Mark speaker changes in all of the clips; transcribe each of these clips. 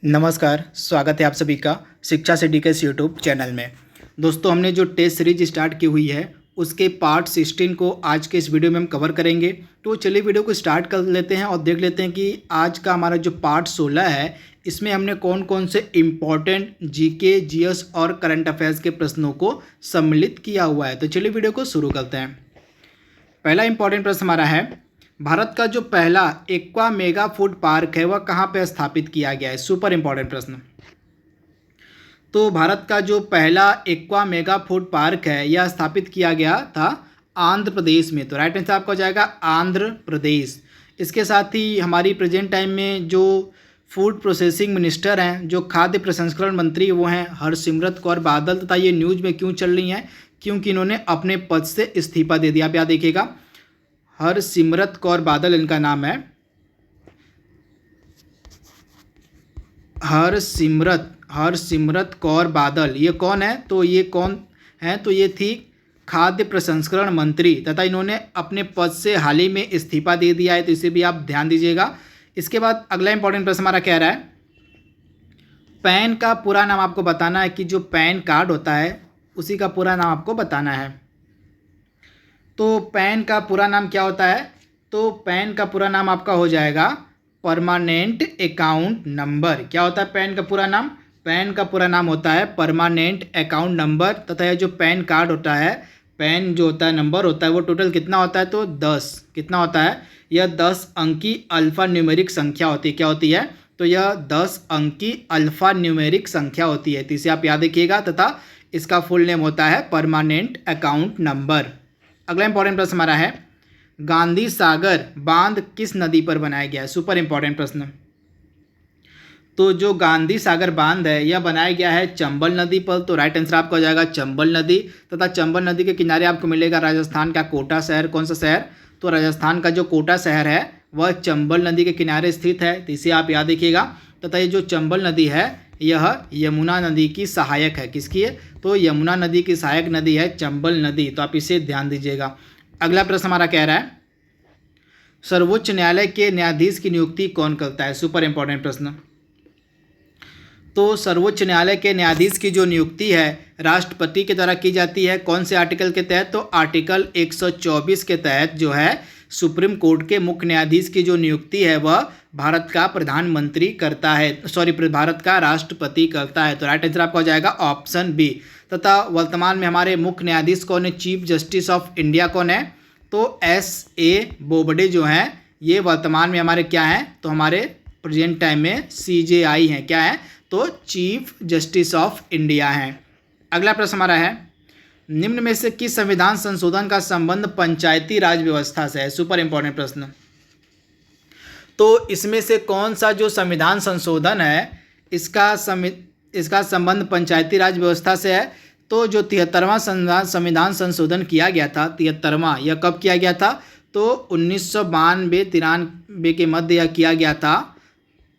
Speaker 1: नमस्कार, स्वागत है आप सभी का शिक्षा से डीकेएस यूट्यूब चैनल में। दोस्तों, हमने जो टेस्ट सीरीज स्टार्ट की हुई है उसके पार्ट 16 को आज के इस वीडियो में हम कवर करेंगे। तो चलिए वीडियो को स्टार्ट कर लेते हैं और देख लेते हैं कि आज का हमारा जो पार्ट 16 है इसमें हमने कौन कौन से इम्पॉर्टेंट जीके, जीएस और करंट अफेयर्स के प्रश्नों को सम्मिलित किया हुआ है। तो चलिए वीडियो को शुरू करते हैं। पहला इंपॉर्टेंट प्रश्न हमारा है, भारत का जो पहला एक्वा मेगा फूड पार्क है वह कहाँ पर स्थापित किया गया है। सुपर इंपॉर्टेंट प्रश्न। तो भारत का जो पहला एक्वा मेगा फूड पार्क है यह स्थापित किया गया था आंध्र प्रदेश में। तो राइट आंसर आपका हो जाएगा आंध्र प्रदेश। इसके साथ ही हमारी प्रेजेंट टाइम में जो फूड प्रोसेसिंग मिनिस्टर हैं, जो खाद्य प्रसंस्करण मंत्री, वो हैं हरसिमरत कौर बादल। तथा ये न्यूज़ में क्यों चल रही हैं, क्योंकि इन्होंने अपने पद से इस्तीफा दे दिया। आप याद देखिएगा, हरसिमरत कौर बादल इनका नाम है। हरसिमरत कौर बादल ये कौन है, तो ये कौन है, तो ये थी खाद्य प्रसंस्करण मंत्री तथा इन्होंने अपने पद से हाल ही में इस्तीफा दे दिया है। तो इसे भी आप ध्यान दीजिएगा। इसके बाद अगला इंपॉर्टेंट प्रश्न हमारा कह रहा है, पैन का पूरा नाम आपको बताना है कि जो पैन कार्ड होता है उसी का पूरा नाम आपको बताना है। तो पैन का पूरा नाम क्या होता है, तो पैन का पूरा नाम आपका हो जाएगा परमानेंट अकाउंट नंबर। क्या होता है पैन का पूरा नाम, पैन का पूरा नाम होता है परमानेंट अकाउंट नंबर। तथा यह जो पैन कार्ड होता है, पैन जो होता है नंबर होता है वो टोटल कितना होता है, तो 10। कितना होता है, यह 10 अंकी अल्फ़ा न्यूमेरिक संख्या होती है। क्या होती है, तो यह 10 अंकी अल्फ़ा न्यूमेरिक संख्या होती है। तो इसे आप याद रखिएगा। तथा इसका फुल नेम होता है परमानेंट अकाउंट नंबर। अगला इंपॉर्टेंट प्रश्न हमारा है, गांधी सागर बांध किस नदी पर बनाया गया है। सुपर इंपॉर्टेंट प्रश्न। तो जो गांधी सागर बांध है यह बनाया गया है चंबल नदी पर। तो राइट आंसर आपका हो जाएगा चंबल नदी। तथा चंबल नदी के किनारे आपको मिलेगा राजस्थान का कोटा शहर। कौन सा शहर, तो राजस्थान का जो कोटा शहर है वह चंबल नदी के किनारे स्थित है। तो इसे आप याद रखिएगा। तथा ये जो चंबल नदी है यह यमुना नदी की सहायक है। किसकी है, तो यमुना नदी की सहायक नदी है चंबल नदी। तो आप इसे ध्यान दीजिएगा। अगला प्रश्न हमारा कह रहा है, सर्वोच्च न्यायालय के न्यायाधीश की नियुक्ति कौन करता है। सुपर इंपॉर्टेंट प्रश्न। तो सर्वोच्च न्यायालय के न्यायाधीश की जो नियुक्ति है राष्ट्रपति के द्वारा की जाती है। कौन से आर्टिकल के तहत, तो आर्टिकल 124 के तहत जो है सुप्रीम कोर्ट के मुख्य न्यायाधीश की जो नियुक्ति है वह भारत का प्रधानमंत्री करता है, भारत का राष्ट्रपति करता है। तो राइट आंसर आपका हो जाएगा ऑप्शन बी। तथा वर्तमान में हमारे मुख्य न्यायाधीश कौन है, चीफ जस्टिस ऑफ इंडिया कौन है, तो एस.ए. बोबडे जो हैं ये वर्तमान में हमारे क्या हैं, तो हमारे प्रेजेंट टाइम में सीजेआई हैं। क्या है, तो चीफ जस्टिस ऑफ इंडिया हैं। अगला प्रश्न हमारा है, निम्न में से किस संविधान संशोधन का संबंध पंचायती राज व्यवस्था से है। सुपर इंपॉर्टेंट प्रश्न। तो इसमें से कौन सा जो संविधान संशोधन है इसका संबंध पंचायती राज व्यवस्था से है। तो जो 73वां संविधान संशोधन किया गया था, 73वां, यह कब किया गया था, तो 1992-93 के मध्य यह किया गया था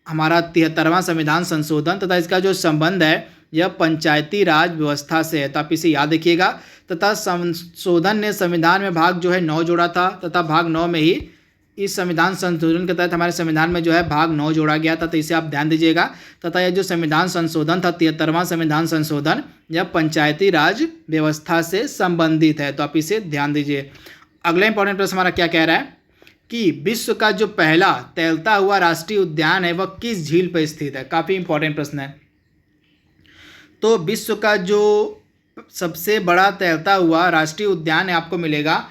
Speaker 1: हमारा 73वां संविधान संशोधन। तथा इसका जो संबंध है यह पंचायती राज व्यवस्था से है। तो आप इसे याद रखिएगा। तथा संशोधन ने संविधान में भाग जो है 9 जोड़ा था। तथा भाग 9 में ही इस संविधान संशोधन के तहत हमारे संविधान में जो है भाग 9 जोड़ा गया था। तो इसे आप ध्यान दीजिएगा। तथा यह जो संविधान संशोधन था 73वां संविधान संशोधन, यह पंचायती राज व्यवस्था से संबंधित है। तो आप इसे ध्यान दीजिए। अगला इंपॉर्टेंट प्रश्न हमारा क्या कह रहा है कि विश्व का जो पहला तैरता हुआ राष्ट्रीय उद्यान है वह किस झील पर स्थित है। काफ़ी इंपॉर्टेंट प्रश्न है। तो विश्व का जो सबसे बड़ा तैरता हुआ राष्ट्रीय उद्यान है आपको मिलेगा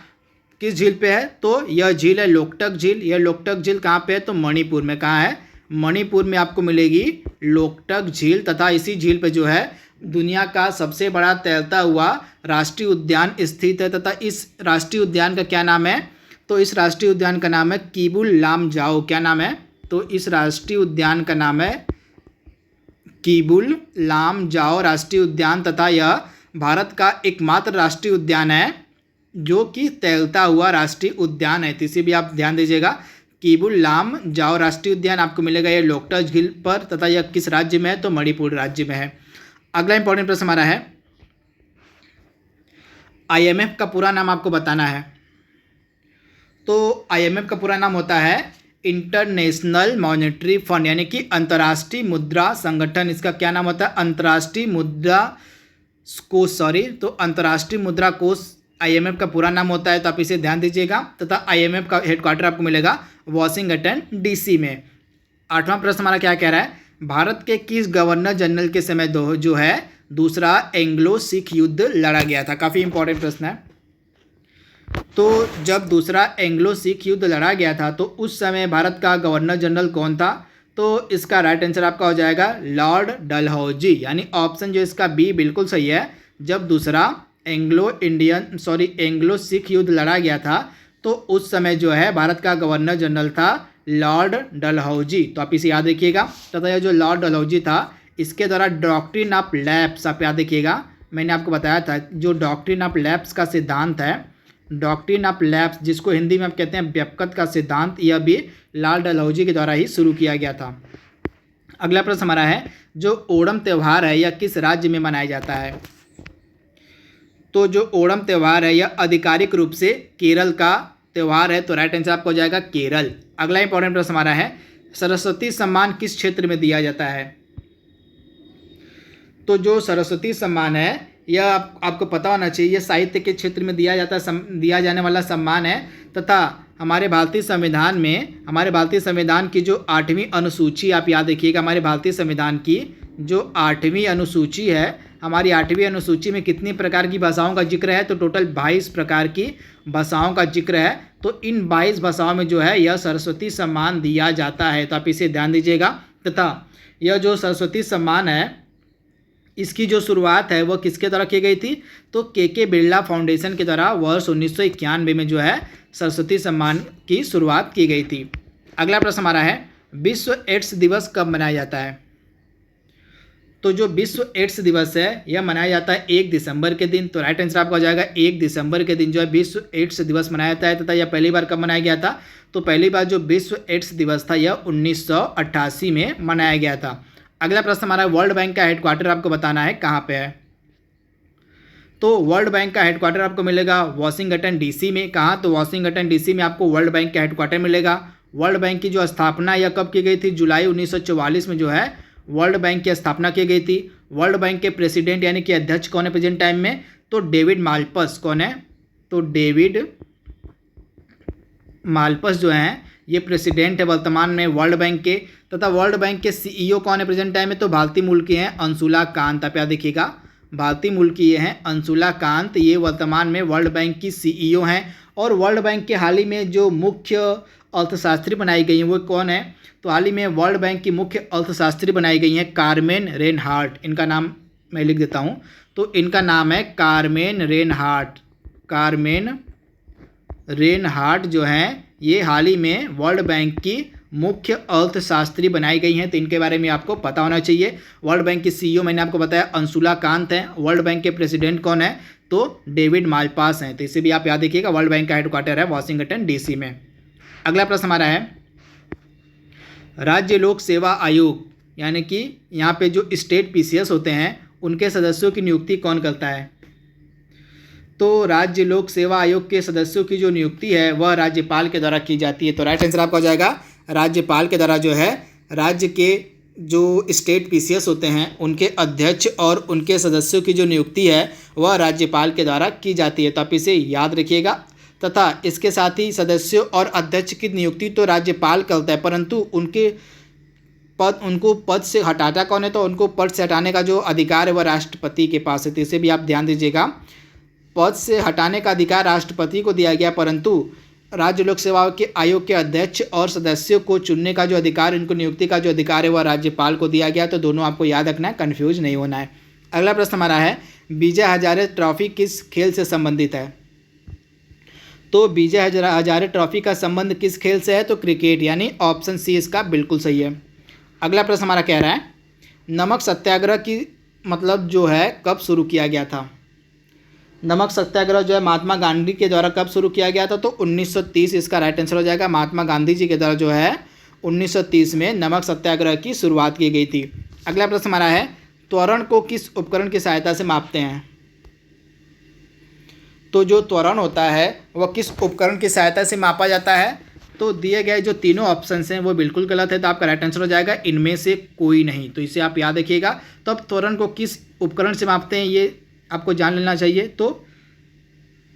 Speaker 1: किस झील पे है, तो यह झील है लोकटक झील। यह लोकटक झील कहाँ पे है, तो मणिपुर में। कहाँ है, मणिपुर में आपको मिलेगी लोकटक झील। तथा इसी झील पे जो है दुनिया का सबसे बड़ा तैरता हुआ राष्ट्रीय उद्यान स्थित है। तथा इस राष्ट्रीय उद्यान का क्या नाम है, तो इस राष्ट्रीय उद्यान का नाम है कीबुल लामजाओ। क्या नाम है, तो इस राष्ट्रीय उद्यान का नाम है कीबुल लामजाओ राष्ट्रीय उद्यान। तथा यह भारत का एकमात्र राष्ट्रीय उद्यान है जो कि तैरता हुआ राष्ट्रीय उद्यान है। तो इसे भी आप ध्यान दीजिएगा। कीबुल लामजाओ राष्ट्रीय उद्यान आपको मिलेगा ये लोकटक झील पर। तथा यह किस राज्य में है, तो मणिपुर राज्य में है। अगला इंपॉर्टेंट प्रश्न हमारा है, IMF का पूरा नाम आपको बताना है। तो IMF का पूरा नाम होता है इंटरनेशनल मॉनेटरी फंड यानी कि अंतर्राष्ट्रीय मुद्रा संगठन, इसका क्या नाम होता है? अंतर्राष्ट्रीय मुद्रा कोष, सॉरी, तो अंतर्राष्ट्रीय मुद्रा कोष IMF का पूरा नाम होता है, तो आप इसे ध्यान दीजिएगा। तथा IMF का हेडक्वार्टर आपको मिलेगा वॉशिंगटन DC में। 8वां प्रश्न हमारा क्या कह रहा है? भारत के किस गवर्नर जनरल के समय जो है दूसरा एंग्लो सिख युद्ध लड़ा गया था? काफ़ी इंपॉर्टेंट प्रश्न है। तो जब दूसरा एंग्लो सिख युद्ध लड़ा गया था तो उस समय भारत का गवर्नर जनरल कौन था? तो इसका राइट आंसर आपका हो जाएगा लॉर्ड डलहौजी, यानी ऑप्शन जो इसका बी बिल्कुल सही है। जब दूसरा एंग्लो सिख युद्ध लड़ा गया था तो उस समय जो है भारत का गवर्नर जनरल था लॉर्ड डलहौजी, तो आप इसे याद रखिएगा। तथा यह जो लॉर्ड डलहौजी था इसके द्वारा डॉक्ट्रिन ऑफ लैप्स, आप याद रखिएगा, मैंने आपको बताया था जो डॉक्ट्रिन ऑफ लैप्स का सिद्धांत है, डॉक्ट्रिन ऑफ लैप्स जिसको हिंदी में आप कहते हैं व्यापकता का सिद्धांत, यह भी लॉर्ड डलहौजी के द्वारा ही शुरू किया गया था। अगला प्रश्न हमारा है जो ओणम त्यौहार है यह किस राज्य में मनाया जाता है? तो जो ओणम त्यौहार है यह आधिकारिक रूप से केरल का त्यौहार है, तो राइट आंसर आपको हो जाएगा केरल। अगला इंपॉर्टेंट प्रश्न हमारा है सरस्वती सम्मान किस क्षेत्र में दिया जाता है? तो जो सरस्वती सम्मान है यह आपको पता होना चाहिए, यह साहित्य के क्षेत्र में दिया जाने वाला सम्मान है। तथा हमारे भारतीय संविधान की जो 8वीं अनुसूची, आप याद रखिएगा, हमारे भारतीय संविधान की जो 8वीं अनुसूची है, हमारी 8वीं अनुसूची में कितनी प्रकार की भाषाओं का जिक्र है? तो टोटल 22 प्रकार की भाषाओं का जिक्र है। तो इन 22 भाषाओं में जो है यह सरस्वती सम्मान दिया जाता है, तो आप इसे ध्यान दीजिएगा। तथा यह जो सरस्वती सम्मान है इसकी जो शुरुआत है वह किसके द्वारा की गई थी? तो के बिरला फाउंडेशन के द्वारा वर्ष 1991 में जो है सरस्वती सम्मान की शुरुआत की गई थी। अगला प्रश्न हमारा है विश्व एड्स दिवस कब मनाया जाता है? तो जो विश्व एड्स दिवस है यह मनाया जाता है 1 दिसंबर के दिन, तो राइट आंसर आपका हो जाएगा 1 दिसंबर के दिन जो है विश्व एड्स दिवस मनाया जाता है। तथा यह पहली बार कब मनाया गया था? तो पहली बार जो विश्व एड्स दिवस था यह 1988 में मनाया गया था। अगला प्रश्न हमारा वर्ल्ड बैंक का हेडक्वार्टर आपको बताना है कहाँ पे है? तो वर्ल्ड बैंक का हेडक्वार्टर आपको मिलेगा वॉशिंगटन DC में। कहाँ? तो वॉशिंगटन DC में आपको वर्ल्ड बैंक का हेडक्वार्टर मिलेगा। वर्ल्ड बैंक की जो स्थापना यह कब की गई थी? जुलाई 1944 में जो है वर्ल्ड बैंक की स्थापना की गई थी। वर्ल्ड बैंक के प्रेसिडेंट यानी कि अध्यक्ष कौन है प्रेजेंट टाइम में? तो डेविड माल्पस। कौन है? तो डेविड माल्पस जो हैं ये प्रेसिडेंट है वर्तमान में वर्ल्ड बैंक के। तथा वर्ल्ड बैंक के CEO कौन है प्रेजेंट टाइम में? तो भारतीय मूल की हैं अंशुला कांत। आप याद देखिएगा, भारतीय मूल की ये हैं अंशुला कांत, ये वर्तमान में वर्ल्ड बैंक की CEO हैं। और वर्ल्ड बैंक के हाल ही में जो मुख्य अर्थशास्त्री बनाई गई हैं वो कौन है? तो हाल ही में वर्ल्ड बैंक की मुख्य अर्थशास्त्री बनाई गई हैं कार्मेन रेनहार्ट। इनका नाम मैं लिख देता हूँ, तो इनका नाम है कार्मेन रेनहार्ट। कार्मेन रेनहार्ट जो हैं ये हाल ही में वर्ल्ड बैंक की मुख्य अर्थशास्त्री बनाई गई हैं, तो इनके बारे में आपको पता होना चाहिए। वर्ल्ड बैंक की CEO मैंने आपको बताया अंशुला कांत हैं। वर्ल्ड बैंक के प्रेसिडेंट कौन है? तो डेविड माल्पास हैं। तो इसे भी आप याद रखिएगा, वर्ल्ड बैंक का हेडक्वार्टर है वॉशिंगटन DC में। अगला प्रश्न हमारा है राज्य लोक सेवा आयोग यानी कि यहाँ पे जो स्टेट PCS होते हैं उनके सदस्यों की नियुक्ति कौन करता है? तो राज्य लोक सेवा आयोग के सदस्यों की जो नियुक्ति है वह राज्यपाल के द्वारा की जाती है, तो राइट आंसर आपका हो जाएगा राज्यपाल के द्वारा जो है राज्य के जो स्टेट PCS होते हैं उनके अध्यक्ष और उनके सदस्यों की जो नियुक्ति है वह राज्यपाल के द्वारा की जाती है, तो आप इसे याद रखिएगा। तथा इसके साथ ही सदस्यों और अध्यक्ष की नियुक्ति तो राज्यपाल करता है, परंतु उनको पद से हटाता कौन है? तो उनको पद से हटाने का जो अधिकार है वह राष्ट्रपति के पास है, तो इसे भी आप ध्यान दीजिएगा। पद से हटाने का अधिकार राष्ट्रपति को दिया गया, परंतु राज्य लोक सेवा के आयोग के अध्यक्ष और सदस्यों को चुनने का जो अधिकार, इनको नियुक्ति का जो अधिकार है वह राज्यपाल को दिया गया। तो दोनों आपको याद रखना है, कन्फ्यूज नहीं होना है। अगला प्रश्न हमारा है विजय हजारे ट्रॉफी किस खेल से संबंधित है? तो विजय हजारे ट्रॉफी का संबंध किस खेल से है? तो क्रिकेट, यानी ऑप्शन C इसका बिल्कुल सही है। अगला प्रश्न हमारा कह रहा है नमक सत्याग्रह की मतलब जो है कब शुरू किया गया था? नमक सत्याग्रह जो है महात्मा गांधी के द्वारा कब शुरू किया गया था? तो 1930 इसका राइट आंसर हो जाएगा। महात्मा गांधी जी के द्वारा जो है 1930 में नमक सत्याग्रह की शुरुआत की गई थी। अगला प्रश्न हमारा है त्वरण को किस उपकरण की सहायता से मापते हैं? तो जो त्वरण होता है वह किस उपकरण की सहायता से मापा जाता है? तो दिए गए जो तीनों ऑप्शन हैं वो बिल्कुल गलत है, तो आपका राइट आंसर हो जाएगा इनमें से कोई नहीं। तो इसे आप याद रखिएगा। तो अब त्वरण को किस उपकरण से मापते हैं ये आपको जान लेना चाहिए। तो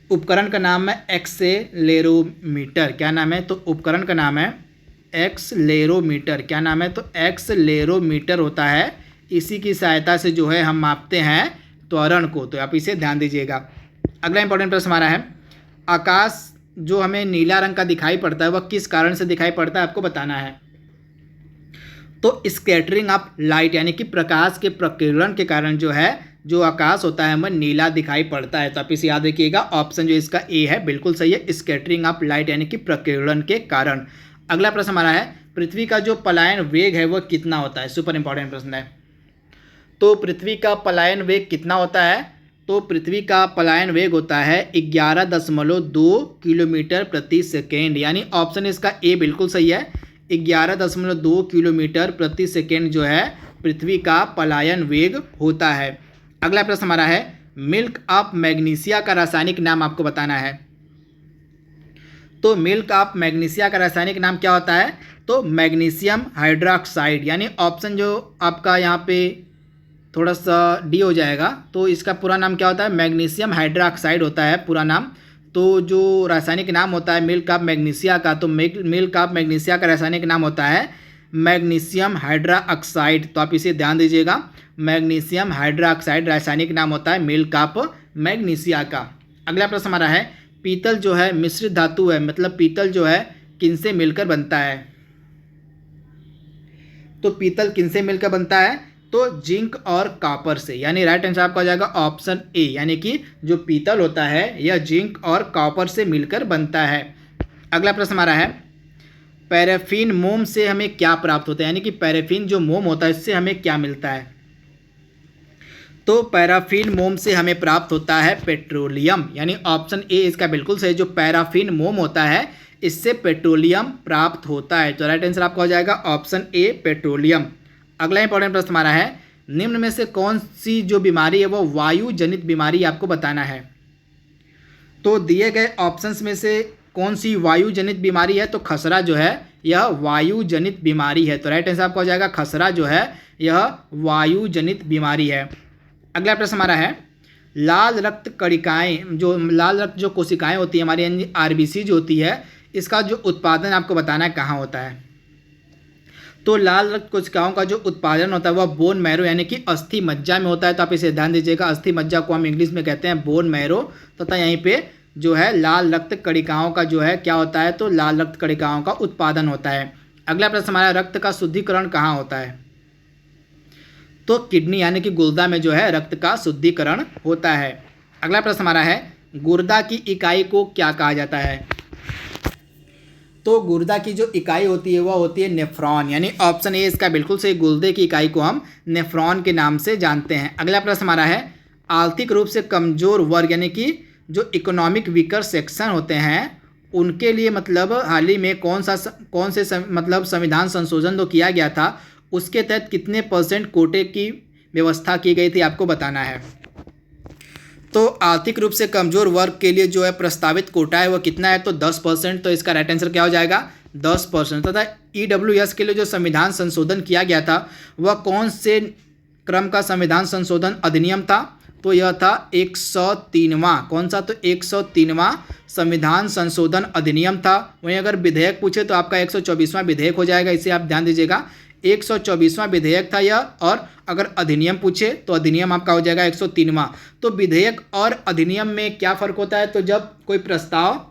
Speaker 1: उपकरण का नाम है एक्सेलेरोमीटर। क्या नाम है? तो उपकरण का नाम है एक्सेलेरोमीटर। क्या नाम है? तो एक्सेलेरोमीटर होता है। इसी की सहायता से जो है हम मापते हैं त्वरण को। तो आप इसे ध्यान दीजिएगा। अगला इंपॉर्टेंट प्रश्न हमारा है, आकाश जो हमें नीला रंग का दिखाई पड़ता है वह किस कारण से दिखाई पड़ता है, आपको बताना है। तो स्कैटरिंग ऑफ लाइट यानी कि प्रकाश के प्रकीर्णन के कारण जो है जो आकाश होता है हमें नीला दिखाई पड़ता है। तो आप इसे याद रखिएगा। ऑप्शन जो इसका ए है बिल्कुल सही है, स्कैटरिंग ऑफ लाइट यानी कि प्रकीर्णन के कारण। अगला प्रश्न हमारा है, पृथ्वी का जो पलायन वेग है वह कितना होता है। सुपर इंपॉर्टेंट प्रश्न है। तो पृथ्वी का पलायन वेग कितना होता है? तो पृथ्वी का पलायन वेग होता है 11.2 किलोमीटर प्रति सेकेंड। यानी ऑप्शन इसका ए बिल्कुल सही है। 11.2 किलोमीटर प्रति सेकेंड जो है पृथ्वी का पलायन वेग होता है। अगला प्रश्न हमारा है, मिल्क ऑफ मैग्नीशिया का रासायनिक नाम आपको बताना है। तो मिल्क ऑफ मैग्नीशिया का रासायनिक नाम क्या होता है? तो मैग्नीशियम हाइड्रोक्साइड। यानी ऑप्शन जो आपका यहाँ पे थोड़ा सा डी हो जाएगा। तो इसका पूरा नाम क्या होता है? मैग्नीशियम हाइड्रोक्साइड होता है पूरा नाम। तो जो रासायनिक नाम होता है मिल्क ऑफ मैग्नीशिया का, तो मिल्क ऑफ मैग्नीशिया का रासायनिक नाम होता है मैग्नीशियम हाइड्रोक्साइड। तो आप इसे ध्यान दीजिएगा। मैग्नीशियम हाइड्रोक्साइड रासायनिक नाम होता है मिल्क ऑफ मैग्नीशिया का। अगला प्रश्न हमारा है, पीतल जो है मिश्रित धातु है, मतलब पीतल जो है किनसे मिलकर बनता है? तो पीतल किनसे मिलकर बनता है? तो जिंक और कॉपर से। यानी राइट आंसर आपका हो जाएगा ऑप्शन ए, यानी कि जो पीतल होता है यह जिंक और कॉपर से मिलकर बनता है। अगला प्रश्न हमारा है, पैराफिन मोम से हमें क्या प्राप्त होता है? यानी कि पैराफिन जो मोम होता है इससे हमें क्या मिलता है? तो पैराफिन मोम से हमें प्राप्त होता है पेट्रोलियम। यानी ऑप्शन ए इसका बिल्कुल सही। जो पैराफिन मोम होता है इससे पेट्रोलियम प्राप्त होता है। तो राइट आंसर आपका हो जाएगा ऑप्शन ए, पेट्रोलियम। अगला इंपॉर्टेंट प्रश्न हमारा है, निम्न में से कौन सी जो बीमारी है वो वायु जनित बीमारी आपको बताना है। तो दिए गए ऑप्शंस में से कौन सी वायु जनित बीमारी है? तो खसरा जो है यह वायु जनित बीमारी है। तो राइट आंसर आपका हो जाएगा खसरा जो है यह वायु जनित बीमारी है। अगला प्रश्न हमारा है, लाल रक्त कणिकाएं लाल रक्त जो कोशिकाएं होती है हमारी यानी आरबीसी जो होती है, इसका जो उत्पादन आपको बताना है कहाँ होता है। तो लाल रक्त कोशिकाओं का जो उत्पादन होता है वह बोन मैरो यानी कि अस्थि मज्जा में होता है। तो आप इसे ध्यान दीजिएगा। अस्थि मज्जा को हम इंग्लिश में कहते हैं बोन मैरो। तथा यहीं पे जो है लाल रक्त कणिकाओं का जो है क्या होता है? तो लाल रक्त कणिकाओं का उत्पादन होता है। अगला प्रश्न हमारा, रक्त का शुद्धिकरण कहाँ होता है? तो किडनी यानी कि गुर्दा में जो है रक्त का शुद्धिकरण होता है। अगला प्रश्न हमारा है, गुर्दा की इकाई को क्या कहा जाता है? तो गुर्दा की जो इकाई होती है वह होती है नेफ्रॉन। यानी ऑप्शन ए इसका बिल्कुल सही। गुर्दे की इकाई को हम नेफ्रॉन के नाम से जानते हैं। अगला प्रश्न हमारा है, आर्थिक रूप से कमजोर वर्ग यानी कि जो इकोनॉमिक वीकर सेक्शन होते हैं उनके लिए मतलब हाल ही में कौन से मतलब संविधान संशोधन तो किया गया था, उसके तहत कितने % कोटे की व्यवस्था की गई थी आपको बताना है। तो आर्थिक रूप से कमजोर वर्ग के लिए जो है प्रस्तावित कोटा है वह कितना है? तो 10%। तो इसका राइट आंसर क्या हो जाएगा? 10%। तथा EWS के लिए जो संविधान संशोधन किया गया था वह कौन से क्रम का संविधान संशोधन अधिनियम था? तो यह था 103वां। कौन सा? तो 103वां संविधान संशोधन अधिनियम था। वहीं अगर विधेयक पूछे तो आपका 124वां विधेयक हो जाएगा। इसे आप ध्यान दीजिएगा। 124वां विधेयक था यह, और अगर अधिनियम पूछे तो अधिनियम आपका हो जाएगा 103वां। तो विधेयक और अधिनियम में क्या फ़र्क होता है? तो जब कोई प्रस्ताव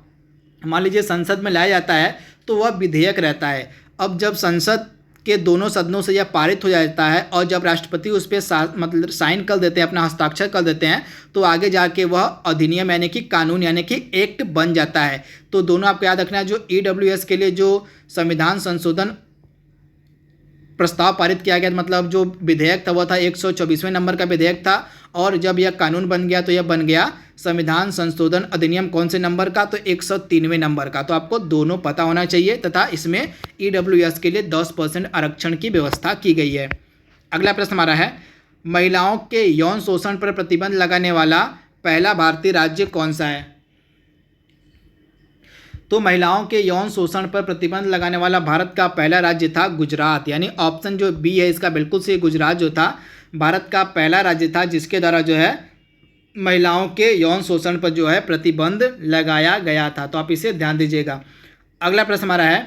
Speaker 1: मान लीजिए संसद में लाया जाता है तो वह विधेयक रहता है। अब जब संसद के दोनों सदनों से यह पारित हो जाता है और जब राष्ट्रपति उस पर मतलब साइन कर देते हैं, अपना हस्ताक्षर कर देते हैं, तो आगे जाके वह अधिनियम यानी कि कानून यानी कि एक्ट बन जाता है। तो दोनों आपको याद रखना है। जो EWS के लिए जो संविधान संशोधन प्रस्ताव पारित किया गया मतलब जो विधेयक था वह था 124वें नंबर का विधेयक था, और जब यह कानून बन गया तो यह बन गया संविधान संशोधन अधिनियम कौन से नंबर का? तो 103वें नंबर का। तो आपको दोनों पता होना चाहिए। तथा इसमें EWS के लिए 10% आरक्षण की व्यवस्था की गई है। अगला प्रश्न हमारा है, महिलाओं के यौन शोषण पर प्रतिबंध लगाने वाला पहला भारतीय राज्य कौन सा है? तो महिलाओं के यौन शोषण पर प्रतिबंध लगाने वाला भारत का पहला राज्य था गुजरात, यानी ऑप्शन जो बी है इसका बिल्कुल सही, गुजरात जो था भारत का पहला राज्य था जिसके द्वारा जो है महिलाओं के यौन शोषण पर जो है प्रतिबंध लगाया गया था। तो आप इसे ध्यान दीजिएगा। अगला प्रश्न हमारा है,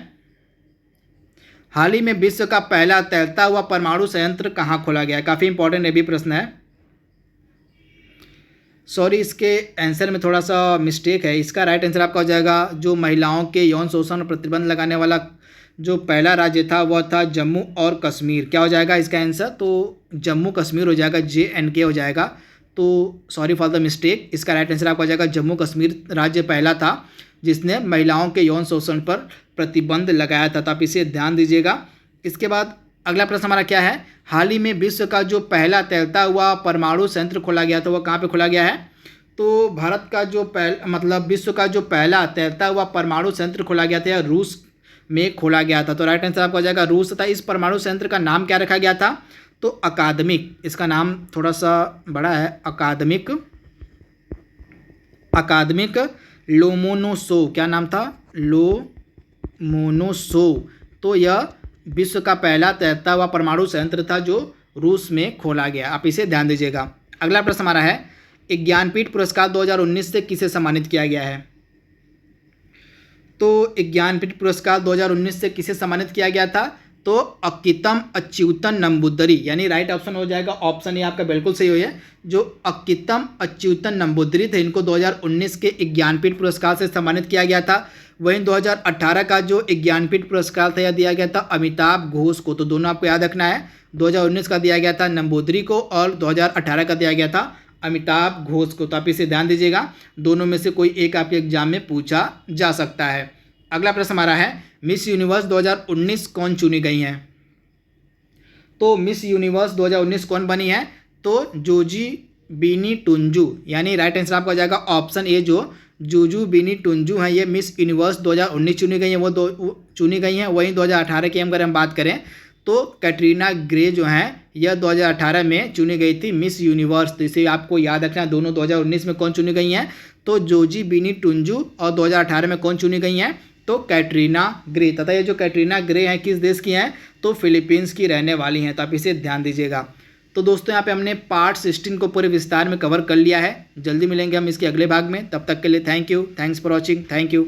Speaker 1: हाल ही में विश्व का पहला तैरता हुआ परमाणु संयंत्र कहाँ खोला गया है? काफ़ी इंपॉर्टेंट ये भी प्रश्न है। सॉरी, इसके आंसर में थोड़ा सा मिस्टेक है। इसका राइट आंसर आपका हो जाएगा, जो महिलाओं के यौन शोषण पर प्रतिबंध लगाने वाला जो पहला राज्य था वह था जम्मू और कश्मीर। क्या हो जाएगा इसका आंसर? तो जम्मू कश्मीर हो जाएगा, JNK हो जाएगा। तो सॉरी फॉर द मिस्टेक, इसका राइट आंसर आपका हो जाएगा जम्मू कश्मीर राज्य पहला था जिसने महिलाओं के यौन शोषण पर प्रतिबंध लगाया था। तो आप इसे ध्यान दीजिएगा। इसके बाद अगला प्रश्न हमारा क्या है, हाल ही में विश्व का जो पहला तैरता हुआ परमाणु संयंत्र खोला गया था वह कहाँ पे खोला गया है? तो भारत का जो विश्व का जो पहला तैरता हुआ परमाणु संयंत्र खोला गया था रूस में खोला गया था। तो राइट आंसर आपका हो जाएगा रूस तथा इस परमाणु संयंत्र का नाम क्या रखा गया था? तो अकादमिक, इसका नाम थोड़ा सा बड़ा है, अकादमिक लोमोनोसोव। क्या नाम था? लोमोनोसोव। तो यह विश्व का पहला तैरता हुआ परमाणु संयंत्र था जो रूस में खोला गया। आप इसे ध्यान दीजिएगा। अगला प्रश्न हमारा है, ज्ञानपीठ पुरस्कार 2019 से किसे सम्मानित किया गया है? तो ज्ञानपीठ पुरस्कार 2019 से किसे सम्मानित किया गया था? तो अक्कितम अच्युतन नंबूदरी, यानी राइट ऑप्शन हो जाएगा ऑप्शन ए आपका बिल्कुल सही हो है। जो अक्कितम अच्युतन नंबूदरी थे इनको 2019 के ज्ञानपीठ पुरस्कार से सम्मानित किया गया था। वहीं 2018 का जो ज्ञानपीठ पुरस्कार था यह दिया गया था अमिताभ घोष को। तो दोनों आपको याद रखना है, 2019 का दिया गया था नंबूदरी को और 2018 का दिया गया था अमिताभ घोष को। तो आप इसे ध्यान दीजिएगा, दोनों में से कोई एक आपके एग्जाम में पूछा जा सकता है। अगला प्रश्न हमारा है, मिस यूनिवर्स 2019 कौन चुनी गई हैं? तो मिस यूनिवर्स 2019 कौन बनी है? तो जोजी बीनी टुंजू, यानी राइट आंसर आपका हो जाएगा ऑप्शन ए, जो जूजू बीनी टुंजू हैं ये मिस यूनिवर्स 2019 चुनी गई हैं, वो चुनी गई हैं। वहीं 2018 की अगर हम बात करें तो कैटरीना ग्रे जो हैं यह 2018 में चुनी गई थी मिस यूनिवर्स। तो इसे आपको याद रखना है, दोनों 2019 में कौन चुनी गई हैं? तो जोजी बीनी टुंजू। और 2018 में कौन चुनी गई हैं? तो कैटरीना ग्रे। तथा ये जो कैटरीना ग्रे हैं किस देश की हैं? तो फिलीपींस की रहने वाली हैं। तो आप इसे ध्यान दीजिएगा। तो दोस्तों यहाँ पे हमने पार्ट 16 को पूरे विस्तार में कवर कर लिया है। जल्दी मिलेंगे हम इसके अगले भाग में, तब तक के लिए thank you, thanks for watching, thank you.